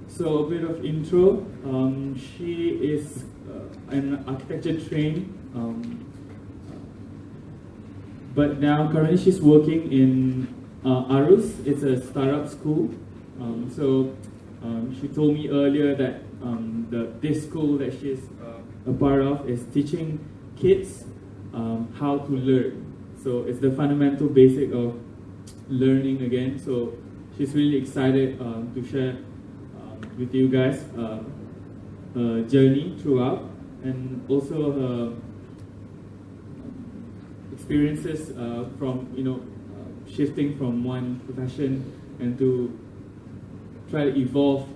So a bit of intro. She is an architecture trained, but now currently she's working in Arus. It's a startup school. She told me earlier that this school that she's a part of is teaching kids how to learn. So it's the fundamental basic of learning again. So she's really excited to share with you guys her journey throughout, and also her experiences from shifting from one profession and to try to evolve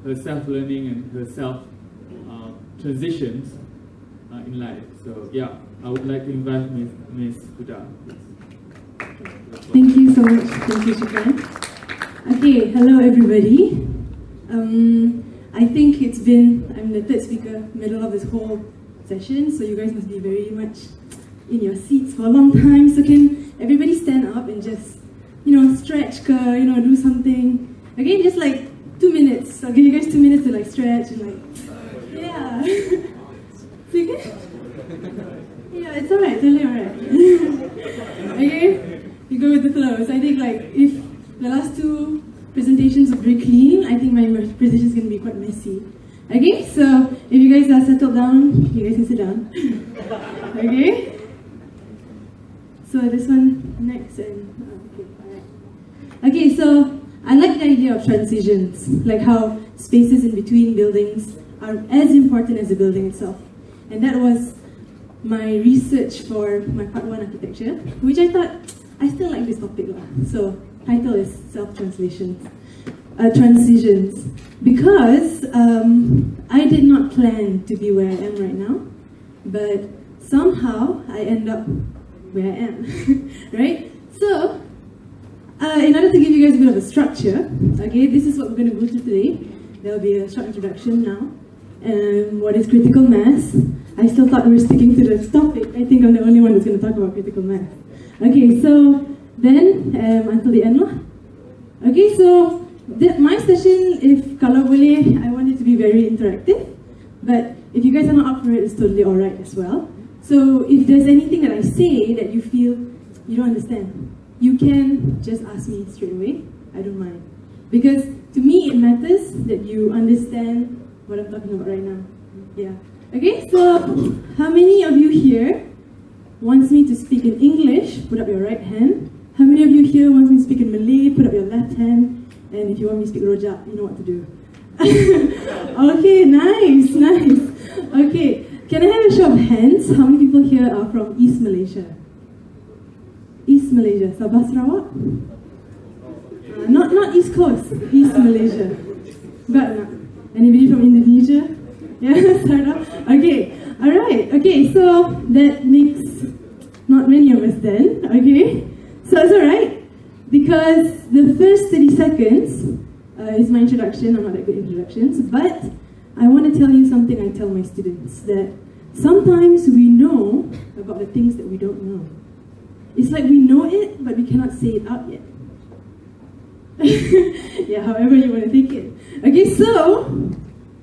her self-learning and her self-transitions in life. So yeah, I would like to invite Ms. Huda. Thank you so much. Thank you, Cikgu. Okay, hello everybody. I think I'm the third speaker, middle of this whole session, so you guys must be very much in your seats for a long time. So can everybody stand up and just, stretch, do something. Okay, just like 2 minutes. I'll give you guys 2 minutes to like stretch and like, yeah. So you can? Yeah, it's alright, totally alright. Okay, you go with the flow. So I think like if the last two presentations were very clean, I think my presentation is going to be quite messy. Okay, so if you guys are settled down, you guys can sit down. Okay. So this one next and okay, alright. Okay, so I like the idea of transitions, like how spaces in between buildings are as important as the building itself. And that was my research for my part 1 architecture, which I thought, I still like this topic. So title is transitions, because I did not plan to be where I am right now, but somehow I end up where I am, right? So, in order to give you guys a bit of a structure, okay, this is what we're going to go through today. There will be a short introduction now. What is critical mass? I still thought we were sticking to this topic. I think I'm the only one that's going to talk about critical mass. Okay, so then until the end lah. Okay, so my session, if kalau boleh, I want it to be very interactive. But if you guys are not up for it, it's totally alright as well. So if there's anything that I say that you feel you don't understand, you can just ask me straight away. I don't mind. Because to me, it matters that you understand what I'm talking about right now. Yeah. Okay, so how many of you here wants me to speak in English? Put up your right hand. How many of you here wants me to speak in Malay? Put up your left hand. And if you want me to speak Rojak, you know what to do. Okay, nice. Okay, can I have a show of hands? How many people here are from East Malaysia? East Malaysia, Sabah, Sarawak? Not East Coast, East Malaysia. Got not? Anybody from Indonesia? Yeah, Sarawak? Okay, alright. Okay, so that makes not many of us then, okay? So it's alright, because the first 30 seconds is my introduction. I'm not that good at introductions, but I want to tell you something I tell my students, that sometimes we know about the things that we don't know. It's like we know it, but we cannot say it out yet. Yeah, however you want to take it. Okay, so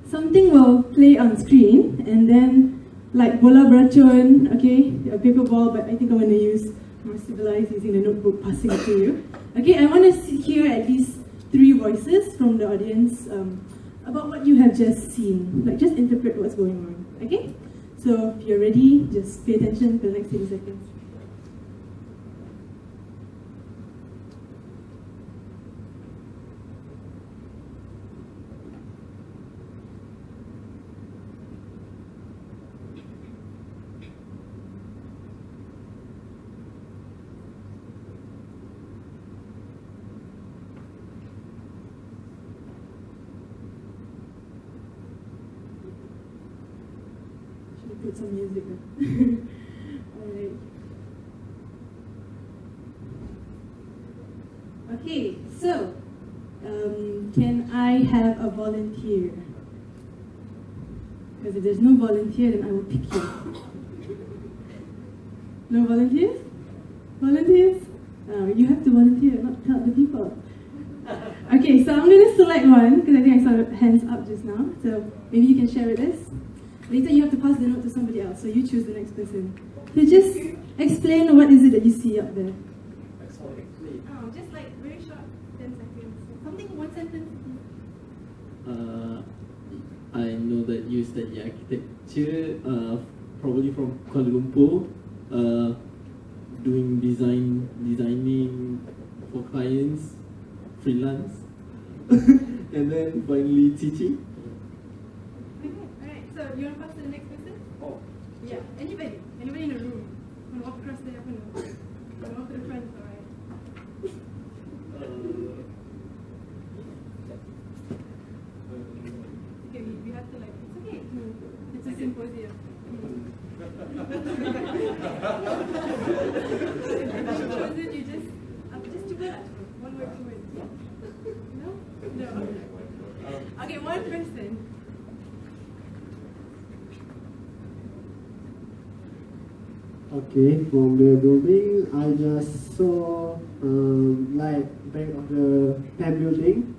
something will play on screen, and then like bola beracun, okay, a paper ball, but I think I'm going to use more civilized, using the notebook, passing it to you. Okay, I want to hear at least 3 voices from the audience about what you have just seen. Like, just interpret what's going on. Okay? So if you're ready, just pay attention for the next 30 seconds. Put some music on. Alright. Okay, so can I have a volunteer? Because if there's no volunteer, then I will pick you. No volunteers? Volunteers? You have to volunteer, not tell the people. Okay, so I'm going to select one, because I think I saw hands up just now. So maybe you can share with us. Later you have to pass the note to somebody else, so you choose the next person. So just explain what is it that you see up there. Just like very short, 10 seconds. Something, one sentence. I know that you study architecture, probably from Kuala Lumpur, doing designing for clients, freelance, and then finally teaching. Okay, alright, so you want to pass to the next person? Oh. Yeah, anybody in the room. Want to walk across there? Want to walk to the front? Alright. Okay, we have to like, it's okay. It's a symposium. Symposium, you just two words. One word, two words. No? No. Okay, one person. Okay, from the building, I just saw like back of the PAM building,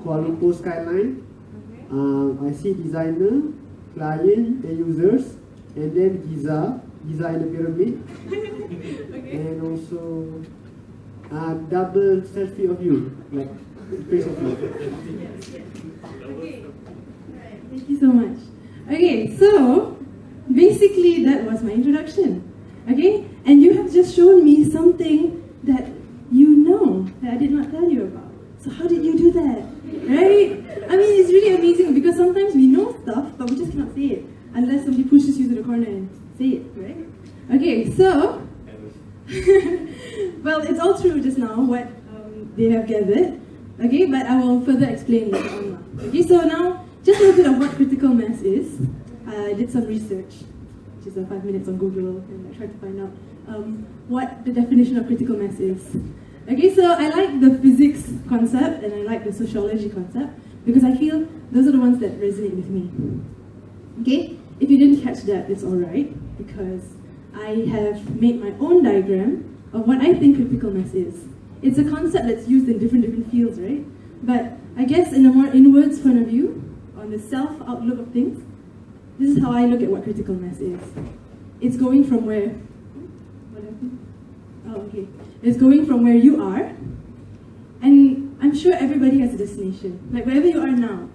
Kuala Lumpur skyline. Okay. I see designer, client, and users, and then Giza in the pyramid, Okay. and also double selfie of you, like face of you. Yes, yes. Okay. Alright, thank you so much. Okay, so basically that was my introduction. Okay? And you have just shown me something that you know that I did not tell you about. So how did you do that? Right? I mean, it's really amazing because sometimes we know stuff, but we just cannot say it unless somebody pushes you to the corner and say it, right? Okay, so well, it's all true just now what they have gathered. Okay, but I will further explain later on. Okay, so now just a little bit of what critical mass is. I did some research, which is 5 minutes on Google, and I tried to find out what the definition of critical mass is. Okay, so I like the physics concept and I like the sociology concept because I feel those are the ones that resonate with me. Okay, if you didn't catch that, it's alright because I have made my own diagram of what I think critical mass is. It's a concept that's used in different fields, right? But I guess in a more inwards point of view, on the self-outlook of things, this is how I look at what critical mass is. It's going from where... What happened? Oh, okay. It's going from where you are, and I'm sure everybody has a destination. Like wherever you are now,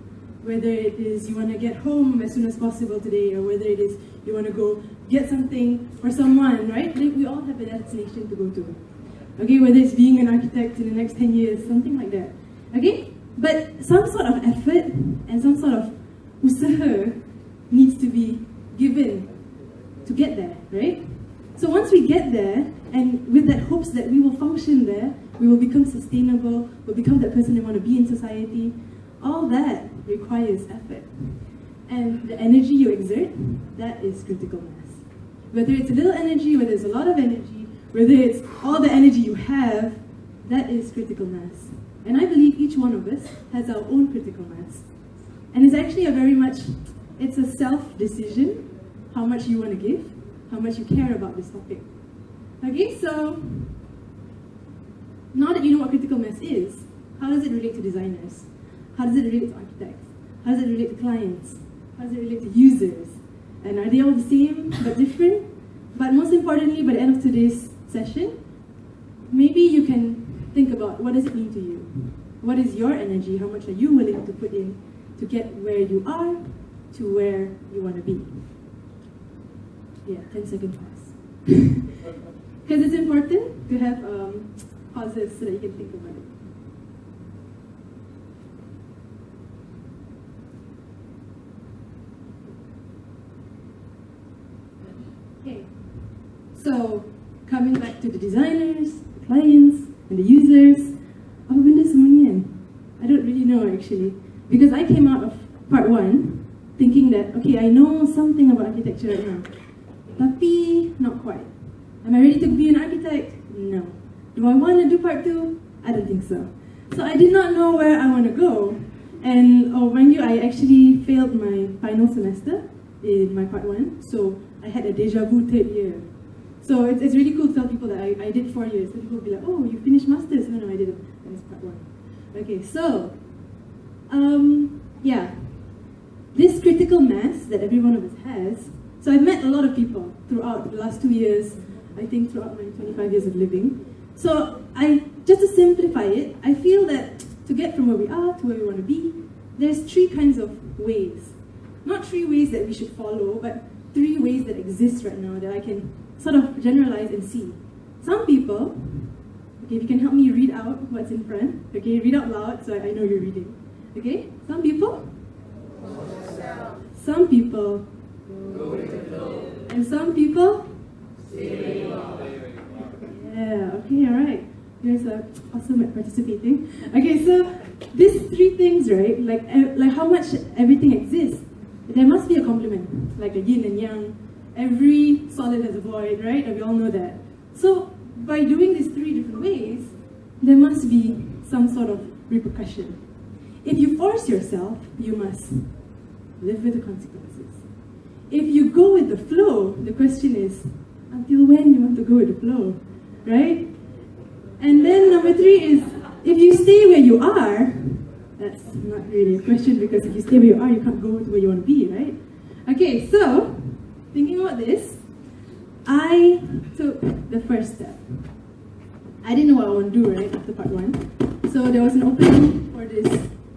whether it is you want to get home as soon as possible today, or whether it is you want to go get something for someone, right? Like, we all have a destination to go to. Okay, whether it's being an architect in the next 10 years, something like that. Okay? But some sort of effort and some sort of usaha needs to be given to get there, right? So once we get there, and with that hopes that we will function there, we will become sustainable, we'll become that person we want to be in society, all that requires effort. And the energy you exert, that is critical mass. Whether it's a little energy, whether it's a lot of energy, whether it's all the energy you have, that is critical mass. And I believe each one of us has our own critical mass. And it's actually it's a self-decision, how much you want to give, how much you care about this topic. Okay, so now that you know what critical mass is, how does it relate to designers? How does it relate to architects? How does it relate to clients? How does it relate to users? And are they all the same but different? But most importantly, by the end of today's session, maybe you can think about what does it mean to you? What is your energy? How much are you willing to put in to get where you are to where you want to be? Yeah, 10-second pause. Because it's important to have pauses so that you can think about it. Okay, so coming back to the designers, the clients, and the users, apa benda semua ni kan? I don't really know actually, because I came out of part 1 thinking that, okay, I know something about architecture right now, tapi not quite. Am I ready to be an architect? No. Do I want to do part 2? I don't think so. So I did not know where I want to go. And mind you, I actually failed my final semester in my part 1, so I had a deja vu 3rd year. So it's really cool to tell people that I did 4 years. So people will be like, oh, you finished masters? No, I didn't. That was part 1. Okay, so, yeah. This critical mass that every one of us has, so I've met a lot of people throughout the last 2 years, I think throughout my 25 years of living. So just to simplify it, I feel that to get from where we are to where we want to be, there's 3 kinds of ways. Not 3 ways that we should follow, but 3 ways that exist right now that I can sort of generalize and see. Some people, okay, if you can help me read out what's in front, okay, read out loud so I know you're reading. Okay, some people, some people, and some people, yeah, okay, alright. You guys are awesome at participating. Okay, so these 3 things, right, like how much everything exists, there must be a complement, like a yin and yang. Every solid has a void, right? And we all know that. So by doing these 3 different ways, there must be some sort of repercussion. If you force yourself, you must live with the consequences. If you go with the flow, the question is, until when you want to go with the flow, right? And then number 3 is, if you stay where you are, that's not really a question, because if you stay where you are, you can't go to where you want to be, right? Okay, so, thinking about this, I took the first step. I didn't know what I want to do, right, after part 1. So there was an opening for this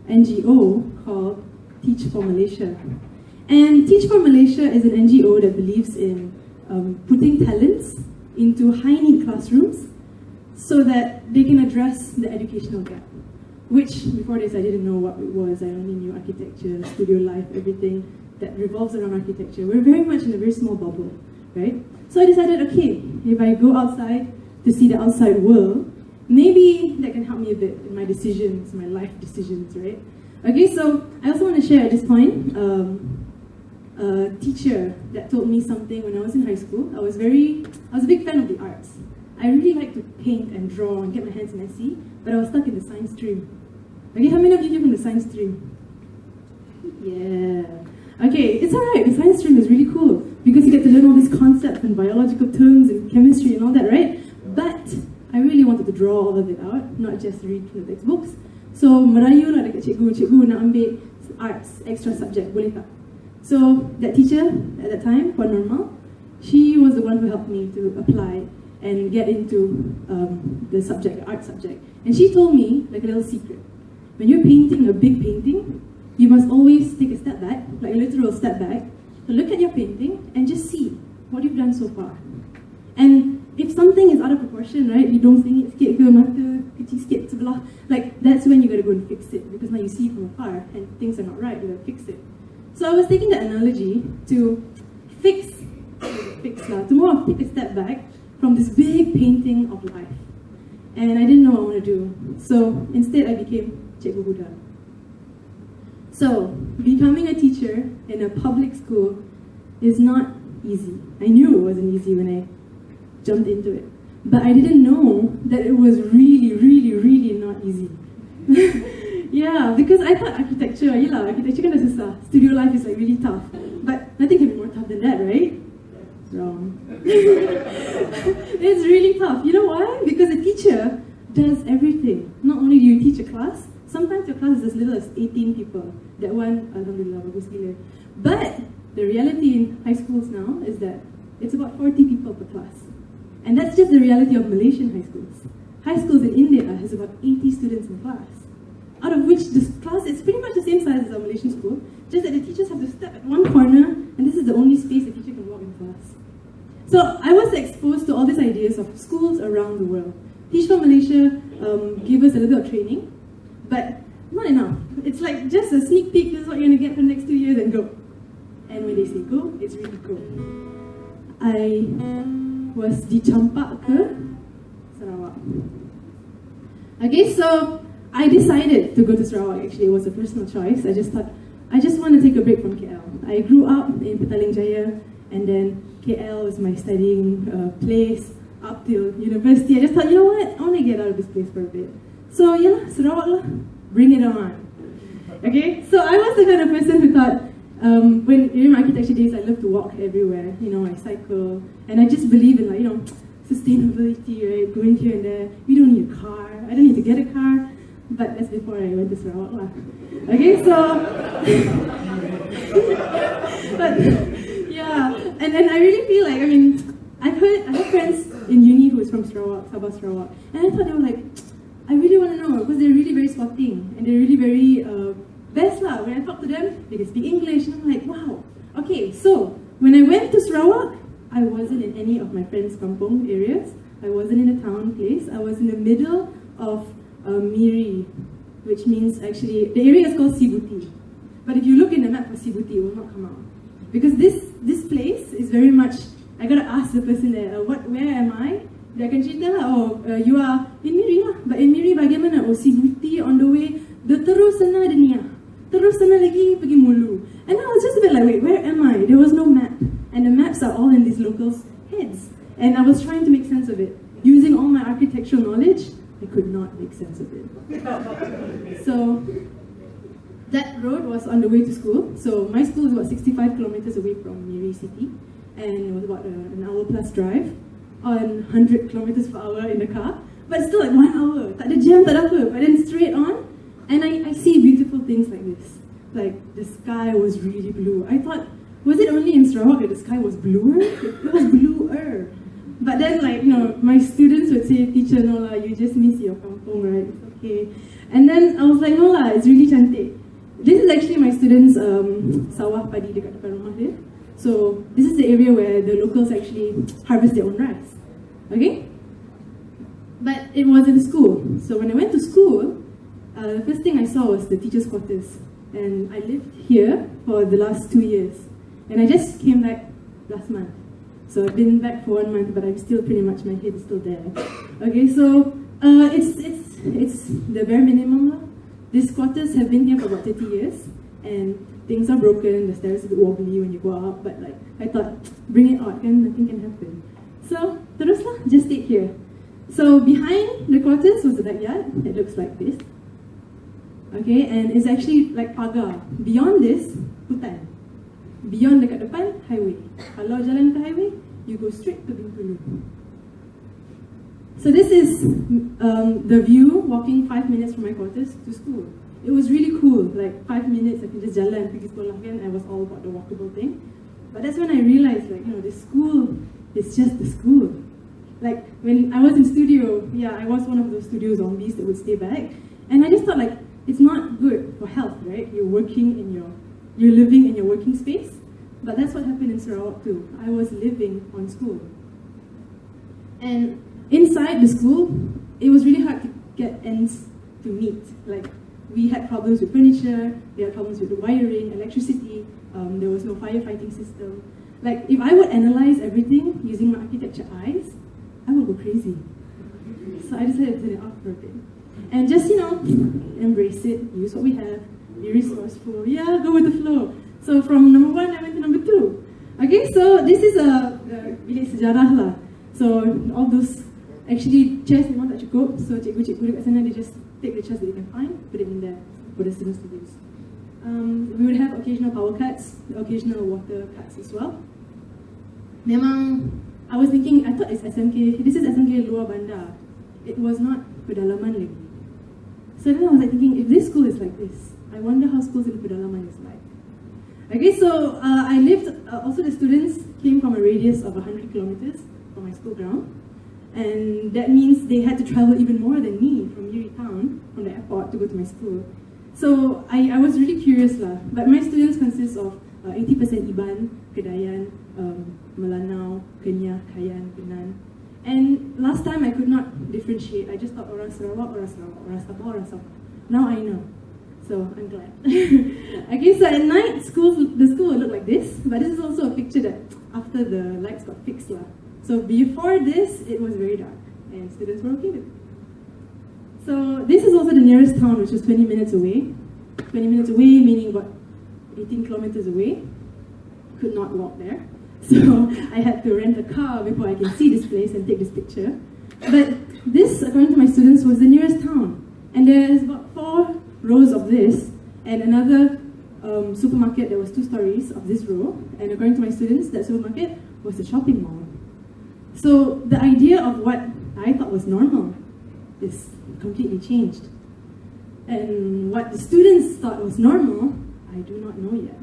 NGO called Teach For Malaysia. And Teach For Malaysia is an NGO that believes in putting talents into high-need classrooms so that they can address the educational gap. Which, before this, I didn't know what it was. I only knew architecture, studio life, everything that revolves around architecture. We're very much in a very small bubble, right? So I decided, okay, if I go outside to see the outside world, maybe that can help me a bit in my decisions, my life decisions, right? Okay, so I also want to share at this point a teacher that told me something when I was in high school. I was a big fan of the arts. I really like to paint and draw and get my hands messy, but I was stuck in the science stream. Okay, how many of you are from the science stream? Yeah. Okay, it's alright, the science stream is really cool because you get to learn all these concepts and biological terms and chemistry and all that, right? But I really wanted to draw all of it out, not just read from the textbooks. So, merayu lah dekat cikgu nak ambil arts, extra subject, boleh tak? So, that teacher at that time, Puan Normal, she was the one who helped me to apply and get into the subject, the art subject. And she told me, like a little secret, when you're painting a big painting, you must always take a step back, like a literal step back, to look at your painting and just see what you've done so far. And if something is out of proportion, right, you don't think it's sikit ke, mata kecil sikit sebelah, like that's when you gotta go and fix it, because now you see it from afar and things are not right, you gotta fix it. So I was taking that analogy to to more take a step back from this big painting of life. And I didn't know what I want to do. So instead I became Cikgu Huda. So becoming a teacher in a public school is not easy. I knew it wasn't easy when I jumped into it. But I didn't know that it was really, really, really not easy. Yeah, because I thought architecture kan dah susah. Studio life is like really tough. But nothing can be more tough than that, right? Wrong. It's really tough. You know why? Because a teacher does everything. Not only do you teach a class, sometimes your class is as little as 18 people. That one, alhamdulillah, bagus gila. But the reality in high schools now is that it's about 40 people per class. And that's just the reality of Malaysian high schools. High schools in India has about 80 students in class. Out of which this class is pretty much the same size as our Malaysian school, just that the teachers have to step at one corner, and this is the only space the teacher can walk in class. So I was exposed to all these ideas of schools around the world. Teach For Malaysia gave us a little bit of training, but not enough. It's like just a sneak peek, this is what you're going to get for the next 2 years, and go. And when they say go, it's really go. I was dicampak ke Sarawak. Okay, so I decided to go to Sarawak. Actually, it was a personal choice. I just thought, I just want to take a break from KL. I grew up in Petaling Jaya, and then KL was my studying place up till university. I just thought, you know what, I want to get out of this place for a bit. So yeah, Sarawak lah, bring it on. Okay, so I was the kind of person who thought, During my architecture days, I love to walk everywhere. You know, I cycle, and I just believe in, like, you know, sustainability, right? Going here and there. We don't need a car. I don't need to get a car. But that's before I went to Sarawak lah. Okay, so but yeah, and I really feel like, I mean, I have friends in uni who is from Sarawak, Sabah, Sarawak, and I thought they were like, I really want to know, because they're really very sporting and they're really very best lah. When I talk to them, they can speak English, and I'm like, wow. Okay, so when I went to Sarawak, I wasn't in any of my friends' kampung areas. I wasn't in a town place. I was in the middle of Miri, which means actually, the area is called Sibuti. But if you look in the map for Sibuti, it will not come out. Because this place is very much, I gotta ask the person there, where am I? Dia akan cerita lah, you are in Miri lah. But in Miri bagaimana? Oh, Sibuti on the way, dia terus sana ada Nia. Terus sana lagi pergi Mulu. And I was just a bit like, wait, where am I? There was no map. And the maps are all in these locals' heads. And I was trying to make sense of it. Using all my architectural knowledge, I could not make sense of it. So that road was on the way to school. So my school is about 65 kilometers away from Miri City. And it was about an hour plus drive on 100 kilometers per hour in the car. But still like 1 hour. Tak ada jam, tak ada apa. But then straight on. And I see beautiful things like this. Like the sky was really blue. I thought, was it only in Sarawak that the sky was bluer? It was bluer. But then, like, you know, my students would say, teacher, no lah, you just miss your kampung, right? It's okay. And then I was like, no lah, it's really cantik. This is actually my students' sawah padi dekat depan rumah dia. So this is the area where the locals actually harvest their own rice. Okay? But it was in school. So when I went to school, the first thing I saw was the teachers' quarters. And I lived here for the last 2 years. And I just came back last month. So I've been back for 1 month, but I'm still pretty much, my head is still there. Okay, so it's the bare minimum. These quarters have been here for about 30 years, and things are broken, the stairs are a bit wobbly when you go up, but like, I thought, bring it out, and nothing can happen. So, teruslah, just stay here. So behind the quarters was the backyard. It looks like this. Okay, and it's actually like pagar. Beyond this, hutan. Beyond dekat depan, highway. Kalau jalan ke highway, you go straight to Bintulu. So this is the view, walking 5 minutes from my quarters to school. It was really cool, like 5 minutes I can just jalan pergi sekolah kan. I was all about the walkable thing. But that's when I realized, like, you know, the school is just the school. Like when I was in studio, yeah, I was one of those studio zombies that would stay back. And I just thought, like, it's not good for health, right? You're living in your working space. But that's what happened in Sarawak too. I was living on school. And inside the school, it was really hard to get ends to meet. Like, we had problems with furniture, we had problems with the wiring, electricity, there was no firefighting system. Like, if I would analyze everything using my architecture eyes, I would go crazy. So I decided to turn it off for a bit. And just, you know, embrace it, use what we have, be resourceful, yeah, go with the flow. So from number 1, I went to number 2. Okay, so this is the bilik sejarah lah. So all those, actually, chairs memang tak cukup. So cikgu dekat sana, they just take the chairs that you can find, put it in there for the students to use. We would have occasional power cuts, occasional water cuts as well. Memang, I was thinking, I thought it's SMK, this is SMK Luar Bandar. It was not pedalaman lagi. So then I was like thinking, if this school is like this, I wonder how schools in pedalaman is like. Okay, so I lived, also the students came from a radius of 100 kilometers from my school ground. And that means they had to travel even more than me from Yuri town, from the airport, to go to my school. So I was really curious lah. But my students consist of 80% Iban, Kedayan, Melanau, Kenyah, Kayan, Penan. And last time I could not differentiate. I just thought orang Sarawak, orang Sarawak, orang Sabah, orang Sabah. Now I know. So I'm glad. Okay, so at night, the school would look like this. But this is also a picture that after the lights got fixed lah. So before this, it was very dark. And students were okay with it. So this is also the nearest town, which is 20 minutes away. 20 minutes away, meaning about 18 kilometers away. Could not walk there. So I had to rent a car before I can see this place and take this picture. But this, according to my students, was the nearest town. And there's about 4 rows of this and another supermarket that was 2 stories of this row, and according to my students, that supermarket was a shopping mall. So the idea of what I thought was normal is completely changed. And what the students thought was normal, I do not know yet.